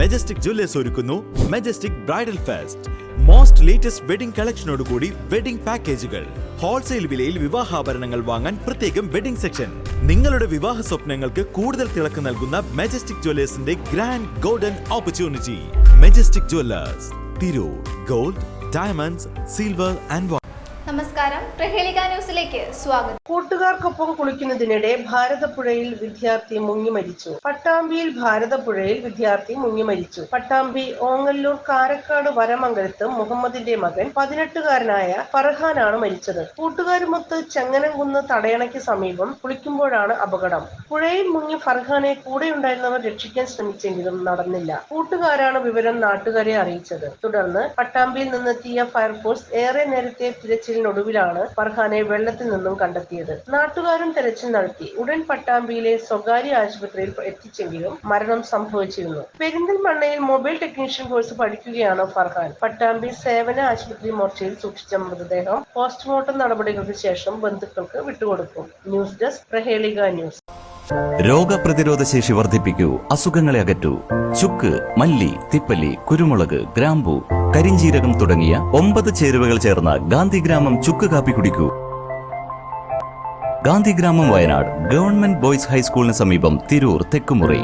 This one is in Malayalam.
മെജസ്റ്റിക് ജ്വല്ലേഴ്സ് ഒരുക്കുന്നു Majestic bridal fest. Most latest wedding കളക്ഷനോടുകൂടി വെഡിംഗ് പാക്കേജുകൾ. ഹോൾസെയിൽ വിലയിൽ വിവാഹാഭരണങ്ങൾ വാങ്ങാൻ പ്രത്യേകം വെഡിംഗ് സെക്ഷൻ. നിങ്ങളുടെ വിവാഹ സ്വപ്നങ്ങൾക്ക് കൂടുതൽ തിളക്കം നൽകുന്ന മെജസ്റ്റിക് ജ്വല്ലേഴ്സിന്റെ grand golden opportunity. Majestic Jewellers, Tirur. Gold, diamonds, silver and നമസ്കാരം, പ്രഹേളിക ന്യൂസിലേക്ക് സ്വാഗതം. കൂട്ടുകാർക്കൊപ്പം കുളിക്കുന്നതിനിടെ ഭാരതപ്പുഴയിൽ വിദ്യാർത്ഥി മുങ്ങി മരിച്ചു. പട്ടാമ്പിയിൽ ഭാരതപ്പുഴയിൽ വിദ്യാർത്ഥി മുങ്ങി മരിച്ചു. പട്ടാമ്പി ഓങ്ങല്ലൂർ കാരക്കാട് വരമംഗലത്ത് മുഹമ്മദിന്റെ മകൻ 18-കാരനായ ഫർഹാനാണ് മരിച്ചത്. കൂട്ടുകാരുമൊത്ത് ചെങ്ങനംകുന്ന് തടയണയ്ക്ക് സമീപം കുളിക്കുമ്പോഴാണ് അപകടം. പുഴയിൽ മുങ്ങി ഫർഹാനെ കൂടെയുണ്ടായിരുന്നവർ രക്ഷിക്കാൻ ശ്രമിച്ചെങ്കിലും നടന്നില്ല. കൂട്ടുകാരാണ് വിവരം നാട്ടുകാരെ അറിയിച്ചത്. തുടർന്ന് പട്ടാമ്പിയിൽ നിന്നെത്തിയ ഫയർഫോഴ്സ് ഏറെ നേരത്തെ തിരച്ചിലിനൊടുവിലാണ് ഫർഹാനെ വെള്ളത്തിൽ നിന്നും കണ്ടെത്തിയത്. നാട്ടുകാരും തെരച്ചിൽ നടത്തി. ഉടൻ പട്ടാമ്പിയിലെ സ്വകാര്യ ആശുപത്രിയിൽ എത്തിച്ചെങ്കിലും മരണം സംഭവിച്ചിരുന്നു. പെരിന്തൽമണ്ണയിൽ മൊബൈൽ ടെക്നീഷ്യൻ കോഴ്സ് പഠിക്കുകയാണ് ഫർഹാൻ. പട്ടാമ്പി സേവന ആശുപത്രി മോർച്ചയിൽ സൂക്ഷിച്ച മൃതദേഹം പോസ്റ്റ്മോർട്ടം നടപടികൾക്ക് ശേഷം ബന്ധുക്കൾക്ക് വിട്ടുകൊടുക്കും. News desk, Prahelika news. രോഗപ്രതിരോധ ശേഷി വർദ്ധിപ്പിക്കൂ, അസുഖങ്ങളെ അകറ്റൂ. ചുക്ക്, മല്ലി, തിപ്പല്ലി, കുരുമുളക്, ഗ്രാമ്പു, കരിഞ്ജീരകം തുടങ്ങിയ 9 ചേരുവകൾ ചേർന്ന ഗാന്ധിഗ്രാമം ചുക്ക് കാപ്പി കുടിക്കൂ. ഗാന്ധിഗ്രാമം, വയനാട് ഗവൺമെന്റ് ബോയ്സ് ഹൈസ്കൂളിന് സമീപം, തിരൂർ, തെക്കുമുറി.